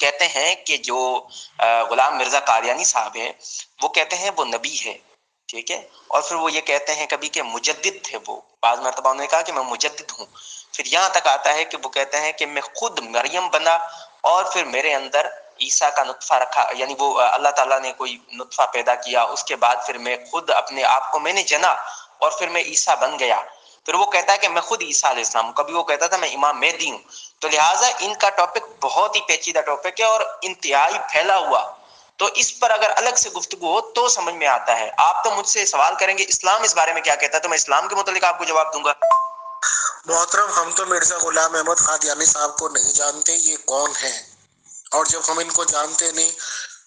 کہتے ہیں کہ جو غلام مرزا قادیانی صاحب ہیں وہ کہتے ہیں وہ نبی ہے، ٹھیک ہے، اور پھر وہ یہ کہتے ہیں کبھی کہ مجدد تھے، وہ بعض مرتبہ انہوں نے کہا کہ میں مجدد ہوں، پھر یہاں تک آتا ہے کہ وہ کہتے ہیں کہ میں خود مریم بنا اور پھر میرے اندر عیسیٰ کا نطفہ رکھا، یعنی وہ اللہ تعالیٰ نے کوئی نطفہ پیدا کیا، اس کے بعد پھر میں خود اپنے آپ کو میں نے جنا اور پھر میں عیسیٰ بن گیا، پھر وہ کہتا ہے کہ میں خود عیسیٰ علیہ السلام ہوں، کبھی وہ کہتا تھا میں امام مہدی ہوں، تو لہٰذا ان کا ٹاپک بہت ہی پیچیدہ ٹاپک ہے اور انتہائی پھیلا ہوا، تو اس پر اگر الگ سے گفتگو ہو تو سمجھ میں آتا ہے۔ آپ تو مجھ سے سوال کریں گے اسلام اس بارے میں کیا کہتا ہے، تو میں اسلام کے متعلق آپ کو جواب دوں گا۔ محترم، ہم تو مرزا غلام احمد قادیانی صاحب کو نہیں جانتے یہ کون ہیں، اور جب ہم ان کو جانتے نہیں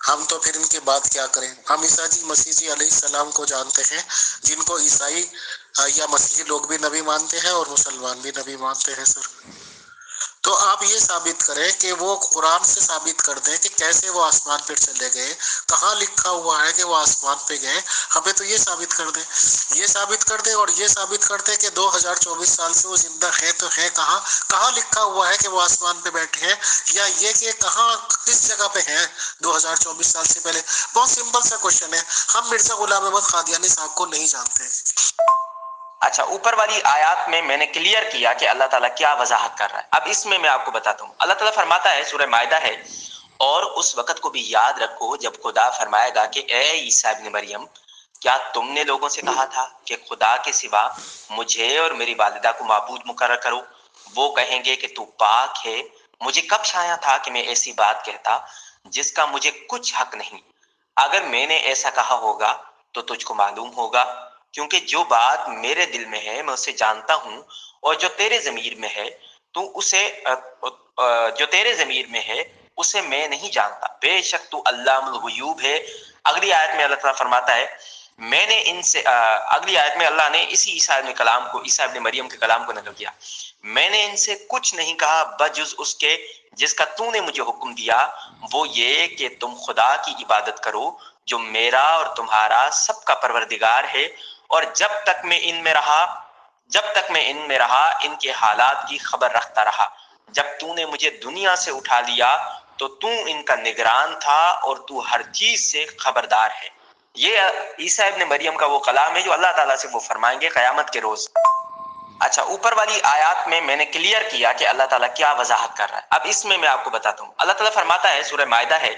ہم تو پھر ان کی بات کیا کریں۔ ہم عیسیٰ جی مسیح جی علیہ السلام کو جانتے ہیں، جن کو عیسائی یا مسیحی لوگ بھی نبی مانتے ہیں اور مسلمان بھی نبی مانتے ہیں سر۔ تو آپ یہ ثابت کریں کہ وہ قرآن سے ثابت کر دیں کہ کیسے وہ آسمان پہ چلے گئے، کہاں لکھا ہوا ہے کہ وہ آسمان پہ گئے، ہمیں تو یہ ثابت کر دیں، یہ ثابت کر دیں اور یہ ثابت کر دیں کہ 2024 سال سے وہ زندہ ہے تو ہے کہاں، کہاں لکھا ہوا ہے کہ وہ آسمان پہ بیٹھے ہیں، یا یہ کہ کہاں کس جگہ پہ ہیں 2024 سال سے پہلے۔ بہت سمپل سا کوشچن ہے، ہم مرزا غلام احمد قادیانی صاحب کو نہیں جانتے۔ اچھا، اوپر والی آیات میں نے کلیئر کیا کہ اللہ تعالیٰ کیا وضاحت کر رہا ہے، اب اس میں آپ کو بتاتا ہوں۔ اللہ تعالیٰ فرماتا ہے، سورہ مائدہ ہے، اور اس وقت کو بھی یاد رکھو جب خدا فرمائے گا کہ اے عیسیٰ ابن مریم، کیا تم نے لوگوں سے کہا تھا کہ خدا کے سوا مجھے اور میری والدہ کو معبود مقرر کرو؟ وہ کہیں گے کہ تو پاک ہے، مجھے کب شایع تھا کہ میں ایسی بات کہتا جس کا مجھے کچھ حق نہیں؟ اگر میں نے ایسا کہا ہوگا تو تجھ کو معلوم ہوگا، کیونکہ جو بات میرے دل میں ہے میں اسے جانتا ہوں، اور جو تیرے ضمیر میں ہے تو اسے جو تیرے ضمیر میں ہے اسے میں نہیں جانتا، بے شک تو علام الغیوب ہے۔ اگلی آیت میں اللہ تعالیٰ فرماتا ہے، میں نے ان سے اگلی آیت میں اللہ نے اسی عیسیٰ ابن کلام کو، عیسیٰ ابن مریم کے کلام کو نقل کیا، میں نے ان سے کچھ نہیں کہا بجز اس کے جس کا تو نے مجھے حکم دیا، وہ یہ کہ تم خدا کی عبادت کرو جو میرا اور تمہارا سب کا پروردگار ہے، اور جب تک میں ان میں رہا ان کے حالات کی خبر رکھتا رہا، جب تو نے مجھے دنیا سے اٹھا لیا تو تو ان کا نگران تھا اور تو ہر چیز سے خبردار ہے۔ یہ عیسیٰ ابن مریم کا وہ کلام ہے جو اللہ تعالیٰ سے وہ فرمائیں گے قیامت کے روز۔ اچھا، اوپر والی آیات میں نے کلیئر کیا کہ اللہ تعالیٰ کیا وضاحت کر رہا ہے، اب اس میں آپ کو بتاتا ہوں۔ اللہ تعالیٰ فرماتا ہے، سورہ مائدہ ہے،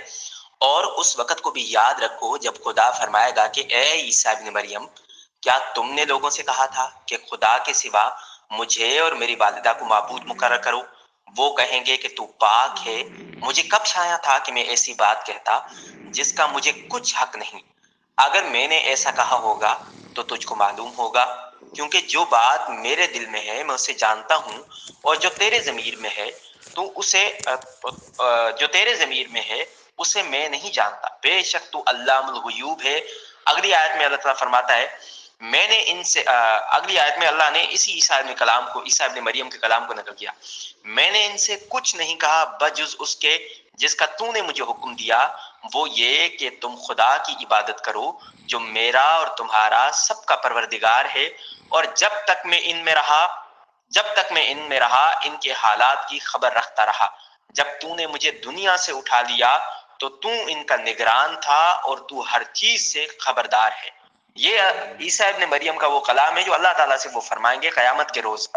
اور اس وقت کو بھی یاد رکھو جب خدا فرمائے گا کہ اے عیسیٰ ابن مریم، کیا تم نے لوگوں سے کہا تھا کہ خدا کے سوا مجھے اور میری والدہ کو معبود مقرر کرو؟ وہ کہیں گے کہ تو پاک ہے، مجھے کب شایع تھا کہ میں ایسی بات کہتا جس کا مجھے کچھ حق نہیں؟ اگر میں نے ایسا کہا ہوگا تو تجھ کو معلوم ہوگا، کیونکہ جو بات میرے دل میں ہے میں اسے جانتا ہوں، اور جو تیرے ضمیر میں ہے اسے میں نہیں جانتا، بے شک تو علام الغیوب ہے۔ اگلی آیت میں اللہ تعالیٰ فرماتا ہے، میں نے ان سے اگلی آیت میں اللہ نے اسی عیسیٰ ابن مریم کے کلام کو نقل کیا، میں نے ان سے کچھ نہیں کہا بجز اس کے جس کا تو نے مجھے حکم دیا، وہ یہ کہ تم خدا کی عبادت کرو جو میرا اور تمہارا سب کا پروردگار ہے، اور جب تک میں ان میں رہا ان کے حالات کی خبر رکھتا رہا، جب تو نے مجھے دنیا سے اٹھا لیا تو تو ان کا نگران تھا اور تو ہر چیز سے خبردار ہے۔ یہ عیسیٰ ابن مریم کا وہ کلام ہے جو اللہ تعالیٰ سے وہ فرمائیں گے قیامت کے روز۔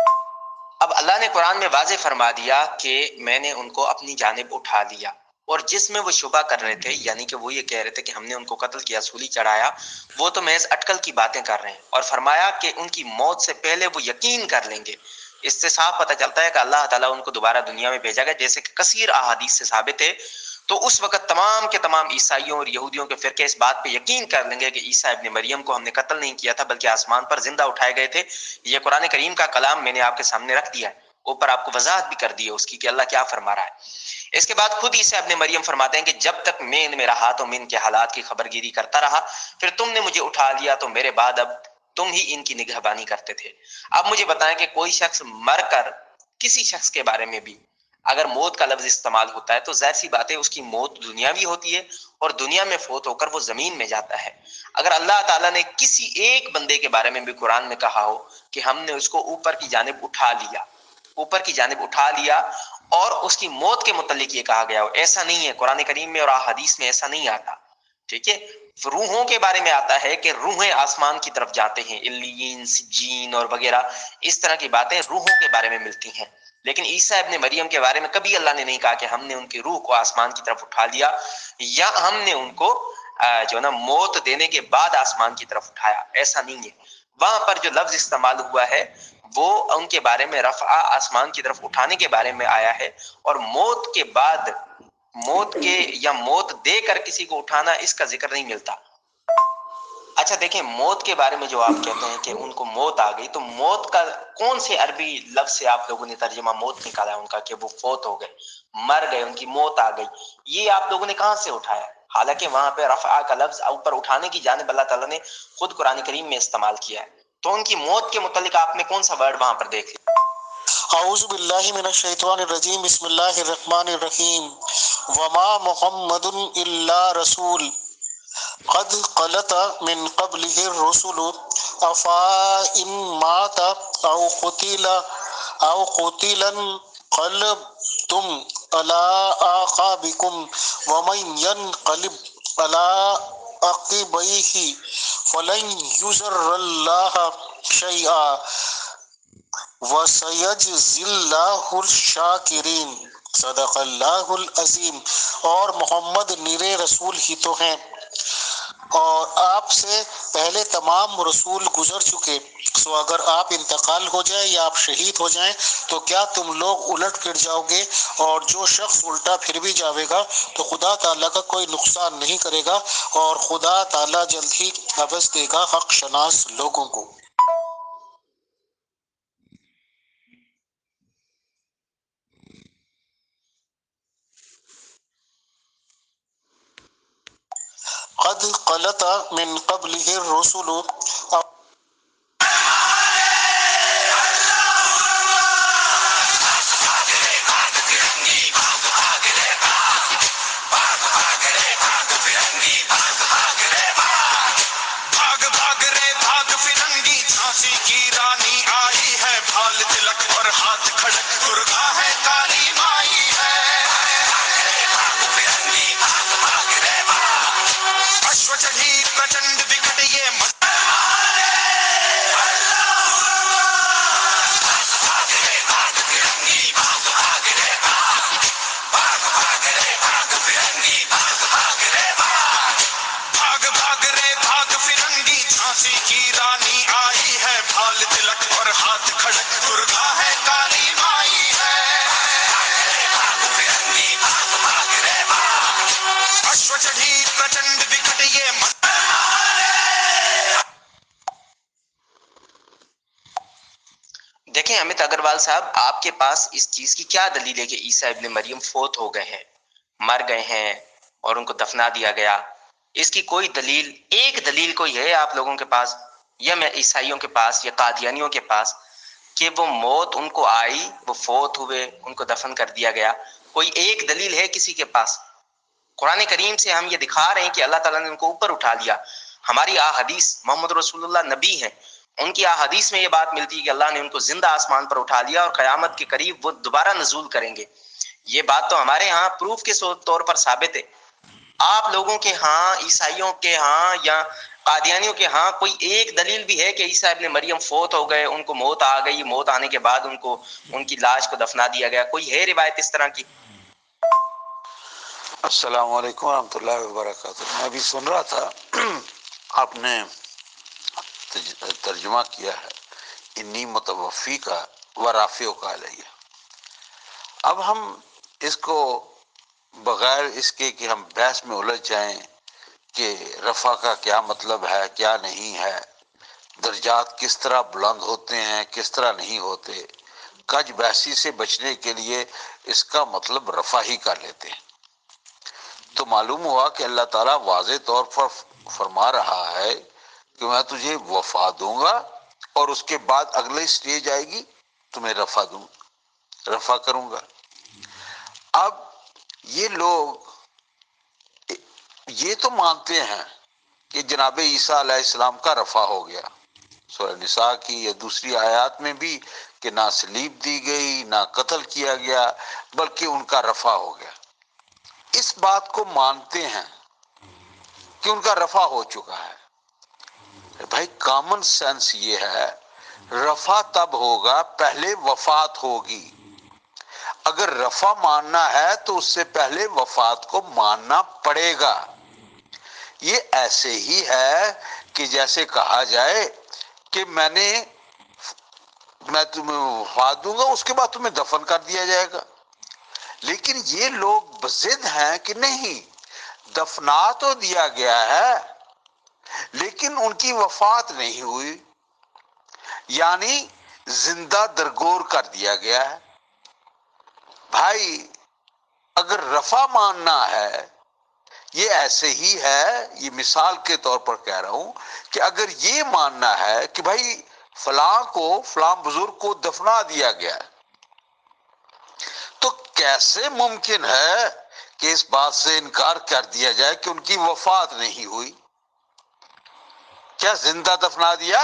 اب اللہ نے قرآن میں واضح فرما دیا کہ میں نے ان کو اپنی جانب اٹھا لیا، اور جس میں وہ شبہ کر رہے تھے، یعنی کہ وہ یہ کہہ رہے تھے کہ ہم نے ان کو قتل کیا، سولی چڑھایا، وہ تو محض اٹکل کی باتیں کر رہے ہیں، اور فرمایا کہ ان کی موت سے پہلے وہ یقین کر لیں گے۔ اس سے صاف پتہ چلتا ہے کہ اللہ تعالیٰ ان کو دوبارہ دنیا میں بھیجا گیا، جیسے کہ کثیر احادیث سے ثابت ہے۔ تو اس وقت تمام کے تمام عیسائیوں اور یہودیوں کے فرقے اس بات پہ یقین کر لیں گے کہ عیسیٰ ابن مریم کو ہم نے قتل نہیں کیا تھا بلکہ آسمان پر زندہ اٹھائے گئے تھے۔ یہ قرآن کریم کا کلام میں نے آپ کے سامنے رکھ دیا ہے، اوپر آپ کو وضاحت بھی کر دی ہے اس کی کہ اللہ کیا فرما رہا ہے۔ اس کے بعد خود عیسیٰ ابن مریم فرماتے ہیں کہ جب تک میں ان میں رہا تو میں ان کے حالات کی خبر گیری کرتا رہا، پھر تم نے مجھے اٹھا لیا تو میرے بعد اب تم ہی ان کی نگہبانی کرتے تھے۔ اب مجھے بتائیں کہ کوئی شخص مر کر کسی شخص کے بارے میں بھی اگر موت کا لفظ استعمال ہوتا ہے تو ظاہر سی بات ہے اس کی موت دنیاوی ہوتی ہے، اور دنیا میں فوت ہو کر وہ زمین میں جاتا ہے۔ اگر اللہ تعالیٰ نے کسی ایک بندے کے بارے میں بھی قرآن میں کہا ہو کہ ہم نے اس کو اوپر کی جانب اٹھا لیا، اوپر کی جانب اٹھا لیا اور اس کی موت کے متعلق یہ کہا گیا ہو. ایسا نہیں ہے، قرآن کریم میں اور احادیث میں ایسا نہیں آتا. ٹھیک ہے، روحوں کے بارے میں آتا ہے کہ روحیں آسمان کی طرف جاتے ہیں، علیین، سجین اور وغیرہ اس طرح کی باتیں روحوں کے بارے میں ملتی ہیں. لیکن عیسیٰ ابن مریم کے بارے میں کبھی اللہ نے نہیں کہا کہ ہم نے ان کی روح کو آسمان کی طرف اٹھا لیا یا ہم نے ان کو جو ہے نا موت دینے کے بعد آسمان کی طرف اٹھایا. ایسا نہیں ہے. وہاں پر جو لفظ استعمال ہوا ہے وہ ان کے بارے میں رفع، آسمان کی طرف اٹھانے کے بارے میں آیا ہے، اور موت کے بعد، موت کے یا موت دے کر کسی کو اٹھانا، اس کا ذکر نہیں ملتا. اچھا دیکھیں، موت کے بارے میں جو آپ کہتے ہیں کہ ان کو موت آ گئی، تو موت کا کون سے عربی لفظ سے آپ لوگوں نے ترجمہ موت نکالا ان کا کہ وہ فوت ہو گئے، مر گئے، ان کی موت آ گئی؟ یہ آپ لوگوں نے کہاں سے اٹھایا؟ حالانکہ وہاں پہ رفع کا لفظ اوپر اٹھانے کی جانب اللہ تعالیٰ نے خود قرآن کریم میں استعمال کیا ہے. تو ان کی موت کے متعلق آپ نے کون سا ورڈ وہاں پر دیکھ لیا؟ اعوذ باللہ من الشیطان الرجیم، بسم اللہ الرحمن الرحیم. وما محمد الا رسول قد خلت من قبله الرسل افا ان مات او قتل انقلبتم على اعقابكم ومن ينقلب على عقبيه فلن يضر الله شيئا وَسَيَجْزِي اللَّهُ الشَّاكِرِينَ. صدق اللہ العظیم. اور محمد نرے رسول ہی تو ہیں، اور آپ سے پہلے تمام رسول گزر چکے. سو اگر آپ انتقال ہو جائے یا آپ شہید ہو جائیں تو کیا تم لوگ الٹ پھر جاؤ گے؟ اور جو شخص الٹا پھر بھی جاوے گا تو خدا تعالیٰ کا کوئی نقصان نہیں کرے گا، اور خدا تعالیٰ جلد ہی عوض دے گا حق شناس لوگوں کو. قد خلت من قبله الرسل. بھاگ بھاگ رے بھاگ فرنگی، جھانسی کی رانی آئی ہے، بھال تلک اور ہاتھ کھڑک، درگا ہے کالی مائی ہے. اشو چڑھی پرچنڈ وکٹ یہ بھاگ بھاگ رے بھاگ فرنگی، جھانسی کی رانی آئی ہے، بھال تلک اور ہاتھ کھڑک، درگا ہے کالی مائی ہے. اشو چڑھی پرچنڈ وکٹ یہ دیکھیں امت اگروال صاحب، آپ کے پاس اس چیز کی کیا دلیل ہے کہ عیسیٰ ابن مریم فوت ہو گئے ہیں، مر گئے ہیں اور ان کو دفنا دیا گیا؟ اس کی کوئی دلیل، ایک دلیل کوئی ہے آپ لوگوں کے پاس یا میں عیسائیوں کے پاس یا قادیانیوں کے پاس کہ وہ موت ان کو آئی، وہ فوت ہوئے، ان کو دفن کر دیا گیا؟ کوئی ایک دلیل ہے کسی کے پاس؟ قرآن کریم سے ہم یہ دکھا رہے ہیں کہ اللہ تعالیٰ نے ان کو اوپر اٹھا لیا. ہماری احادیث، محمد رسول اللہ نبی ہیں، ان کی احادیث میں یہ بات ملتی ہے کہ اللہ نے ان کو زندہ آسمان پر اٹھا لیا اور قیامت کے قریب وہ دوبارہ نزول کریں گے. یہ بات تو ہمارے ہاں پروف کے طور پر ثابت ہے. آپ لوگوں کے ہاں، عیسائیوں کے ہاں یا قادیانیوں کے ہاں کوئی ایک دلیل بھی ہے کہ عیسیٰ ابن مریم فوت ہو گئے، ان کو موت آ گئی، موت آنے کے بعد ان کو ان کی لاش کو دفنا دیا گیا؟ کوئی ہے روایت اس طرح کی؟ السلام علیکم ورحمۃ اللہ وبرکاتہ. میں ابھی سن رہا تھا آپ نے ترجمہ کیا ہے انی متوفی کا و رافع کا علیہ. اب ہم اس کو بغیر اس کے کہ ہم بحث میں الجھ جائیں کہ رفع کا کیا مطلب ہے، کیا نہیں ہے، درجات کس طرح بلند ہوتے ہیں، کس طرح نہیں ہوتے، کج بحثی سے بچنے کے لیے اس کا مطلب رفع ہی کر لیتے ہیں. تو معلوم ہوا کہ اللہ تعالیٰ واضح طور پر فرما رہا ہے کہ میں تجھے وفا دوں گا اور اس کے بعد اگلی سٹیج آئے گی تمہیں رفع کروں گا. اب یہ لوگ یہ تو مانتے ہیں کہ جناب عیسیٰ علیہ السلام کا رفع ہو گیا. سورہ نساء کی یا دوسری آیات میں بھی کہ نہ سلیب دی گئی نہ قتل کیا گیا بلکہ ان کا رفع ہو گیا. اس بات کو مانتے ہیں کہ ان کا رفع ہو چکا ہے. بھائی کامن سینس یہ ہے رفع تب ہوگا پہلے وفات ہوگی. اگر رفع ماننا ہے تو اس سے پہلے وفات کو ماننا پڑے گا. یہ ایسے ہی ہے کہ جیسے کہا جائے کہ میں تمہیں وفات دوں گا اس کے بعد تمہیں دفن کر دیا جائے گا. لیکن یہ لوگ بضد ہیں کہ نہیں دفنا تو دیا گیا ہے لیکن ان کی وفات نہیں ہوئی، یعنی زندہ درگور کر دیا گیا ہے. بھائی اگر رفع ماننا ہے یہ ایسے ہی ہے، یہ مثال کے طور پر کہہ رہا ہوں کہ اگر یہ ماننا ہے کہ بھائی فلاں بزرگ کو دفنا دیا گیا ہے تو کیسے ممکن ہے کہ اس بات سے انکار کر دیا جائے کہ ان کی وفات نہیں ہوئی؟ کیا زندہ دفنا دیا؟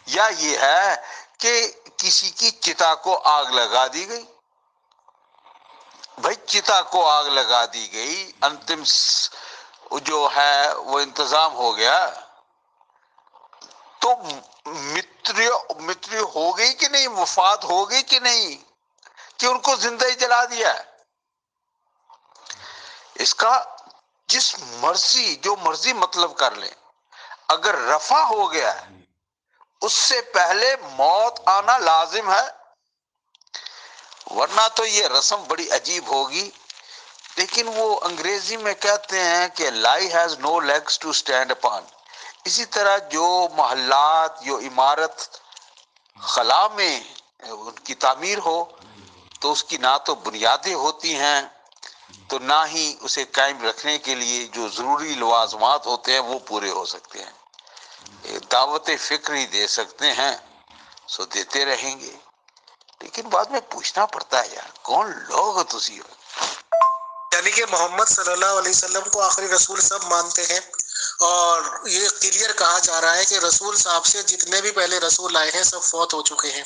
یا یہ ہے کہ کسی کی چتا کو آگ لگا دی گئی؟ بھائی چتا کو آگ لگا دی گئی، انتم جو ہے وہ انتظام ہو گیا تو متری ہو گئی کہ نہیں، وفات ہو گئی کہ نہیں کہ ان کو زندہ ہی جلا دیا ہے؟ اس کا جو مرضی مطلب کر لیں، اگر رفع ہو گیا ہے اس سے پہلے موت آنا لازم ہے، ورنہ تو یہ رسم بڑی عجیب ہوگی. لیکن وہ انگریزی میں کہتے ہیں کہ lie has no legs to stand upon. اسی طرح جو محلات جو عمارت خلا میں ان کی تعمیر ہو تو اس کی نہ تو بنیادیں ہوتی ہیں تو نہ ہی اسے قائم رکھنے کے لیے جو ضروری لوازمات ہوتے ہیں وہ پورے ہو سکتے ہیں. دعوت فکری دے سکتے ہیں سو دیتے رہیں گے، لیکن بعد میں پوچھنا پڑتا ہے یار کون لوگ ہو تسی؟ یعنی کہ محمد صلی اللہ علیہ وسلم کو آخری رسول سب مانتے ہیں، اور یہ کلیئر کہا جا رہا ہے کہ رسول صاحب سے جتنے بھی پہلے رسول آئے ہیں سب فوت ہو چکے ہیں.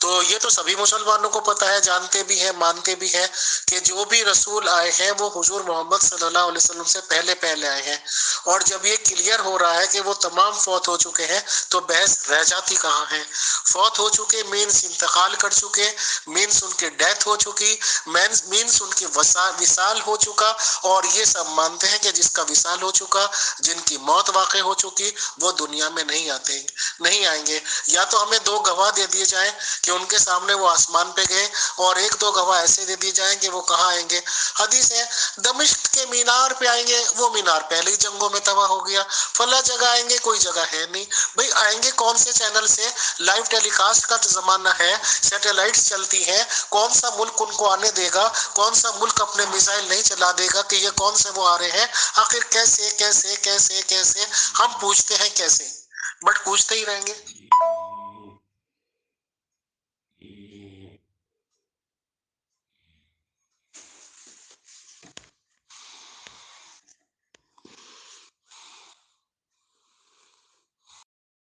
تو یہ تو سبھی مسلمانوں کو پتہ ہے، جانتے بھی ہیں، مانتے بھی ہیں کہ جو بھی رسول آئے ہیں وہ حضور محمد صلی اللہ علیہ وسلم سے پہلے آئے ہیں. اور جب یہ کلیئر ہو رہا ہے کہ وہ تمام فوت ہو چکے ہیں تو بحث رہ جاتی کہاں ہے؟ فوت ہو چکے مینس انتقال کر چکے، مینس ان کی ڈیتھ ہو چکی، مینس ان کی وصال ہو چکا. اور یہ سب مانتے ہیں کہ جس کا وصال ہو چکا، جن کی موت واقع ہو چکی، وہ دنیا میں نہیں آئیں گے. یا تو ہمیں دو گواہ دے دیے جائیں کہ ان کے سامنے وہ آسمان پہ گئے، اور ایک دو گواہ ایسے دے دیے جائیں کہ وہ کہاں آئیں گے. حدیث ہے دمشق کے مینار پہ آئیں گے، وہ مینار پہلے ہی جنگوں میں تباہ ہو گیا. فلاں جگہ آئیں گے، کوئی جگہ ہے نہیں. بھئی آئیں گے کون سے چینل سے؟ لائیو ٹیلی کاسٹ کا زمانہ ہے، سیٹلائٹس چلتی ہیں، کون سا ملک ان کو آنے دے گا؟ کون سا ملک اپنے میزائل نہیں چلا دے گا کہ یہ کون سے وہ آ رہے ہیں؟ آخر کیسے ہم پوچھتے ہیں کیسے، بٹ پوچھتے ہی رہیں گے.